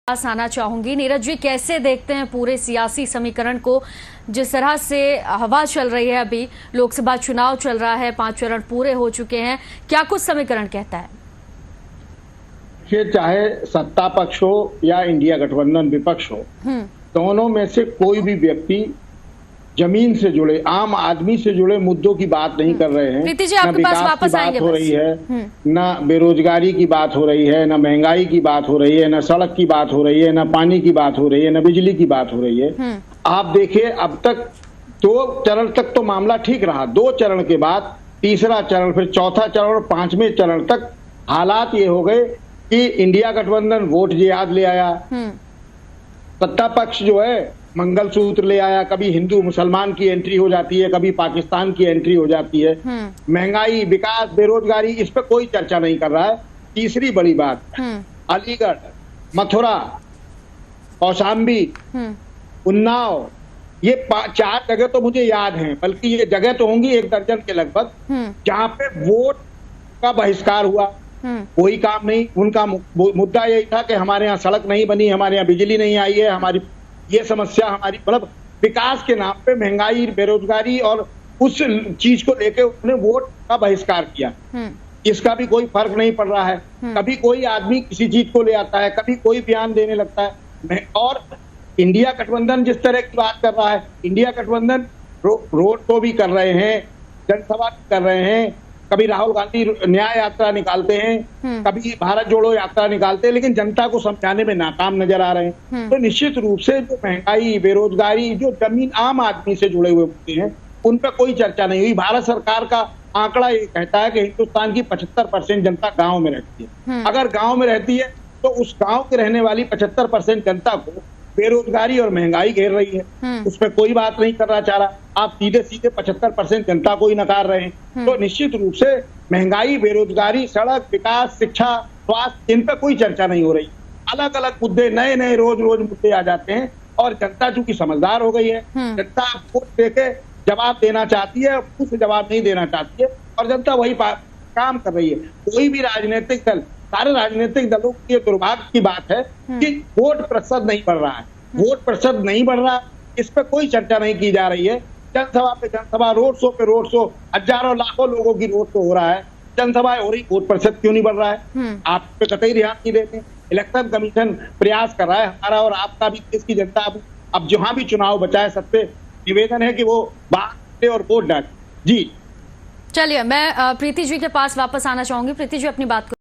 पास आना चाहूंगी। नीरज जी, कैसे देखते हैं पूरे सियासी समीकरण को, जिस तरह से हवा चल रही है? अभी लोकसभा चुनाव चल रहा है, 5 चरण पूरे हो चुके हैं, क्या कुछ समीकरण कहता है? ये चाहे सत्ता पक्ष हो या इंडिया गठबंधन विपक्ष हो, दोनों में से कोई भी व्यक्ति जमीन से जुड़े, आम आदमी से जुड़े मुद्दों की बात नहीं कर रहे हैं। प्रीति जी, आपके पास वापस आएंगे। हो रही है, न बेरोजगारी की बात हो रही है, न महंगाई की बात हो रही है, न सड़क की बात हो रही है, न पानी की बात हो रही है, न बिजली की बात हो रही है। आप देखिए, अब तक 2 चरण तक तो मामला ठीक रहा, 2 चरण के बाद तीसरा चरण, फिर चौथा चरण और 5वें चरण तक हालात ये हो गए कि इंडिया गठबंधन वोट जिहाद ले आया, सत्ता पक्ष जो है मंगलसूत्र ले आया, कभी हिंदू मुसलमान की एंट्री हो जाती है, कभी पाकिस्तान की एंट्री हो जाती है। महंगाई, विकास, बेरोजगारी, इस पर कोई चर्चा नहीं कर रहा है। तीसरी बड़ी बात, अलीगढ़, मथुरा, कौशाम्बी, उन्नाव, ये 4 जगह तो मुझे याद हैं, बल्कि ये जगह तो होंगी 1 दर्जन के लगभग, जहां पे वोट का बहिष्कार हुआ। कोई काम नहीं, उनका मुद्दा यही था कि हमारे यहाँ सड़क नहीं बनी, हमारे यहाँ बिजली नहीं आई है, हमारी ये समस्या, हमारी मतलब विकास के नाम पे महंगाई, बेरोजगारी और उस चीज को लेके उन्होंने वोट का बहिष्कार किया। इसका भी कोई फर्क नहीं पड़ रहा है। कभी कोई आदमी किसी चीज को ले आता है, कभी कोई बयान देने लगता है। और इंडिया गठबंधन जिस तरह की बात कर रहा है, इंडिया गठबंधन रोड शो भी कर रहे हैं, जनसभा भी कर रहे हैं, कभी राहुल गांधी न्याय यात्रा निकालते हैं, कभी भारत जोड़ो यात्रा निकालते हैं, लेकिन जनता को समझाने में नाकाम नजर आ रहे हैं। तो निश्चित रूप से जो महंगाई, बेरोजगारी, जो जमीन आम आदमी से जुड़े हुए मुद्दे हैं, उन पर कोई चर्चा नहीं हुई। भारत सरकार का आंकड़ा ये कहता है कि हिंदुस्तान की 75% जनता गाँव में रहती है। अगर गाँव में रहती है तो उस गाँव के रहने वाली 75% जनता को बेरोजगारी और महंगाई घेर रही है, उस पर कोई बात नहीं करना चाह रहा। आप सीधे सीधे 75% जनता को ही नकार रहे हैं। तो निश्चित रूप से महंगाई, बेरोजगारी, सड़क, विकास, शिक्षा, स्वास्थ्य, इन पर कोई चर्चा नहीं हो रही। अलग अलग मुद्दे, नए नए रोज रोज मुद्दे आ जाते हैं, और जनता चूंकि समझदार हो गई है, जनता वोट देके जवाब देना चाहती है, खुद से जवाब नहीं देना चाहती है, और जनता वही काम कर रही है। कोई भी राजनीतिक दल, सारे राजनीतिक दलों की दुर्भाग्य की बात है कि वोट प्रतिशत नहीं बढ़ रहा है। वोट प्रतिशत नहीं बढ़ रहा, इस पर कोई चर्चा नहीं की जा रही है। जनसभा पे जनसभा, रोड शो पे रोड शो, हजारों लाखों लोगों की रोड शो हो रहा है, जनसभाएं हो रही, वोट प्रतिशत क्यों नहीं बढ़ रहा है? आप पे कतई ध्यान नहीं देते। इलेक्शन कमीशन प्रयास कर रहा है, हमारा और आपका भी, देश की जनता अब जहां भी चुनाव बचा है, सबसे निवेदन है कि वो बात और वोट डालें। जी चलिए, मैं प्रीति जी के पास वापस आना चाहूंगी। प्रीति जी, अपनी बात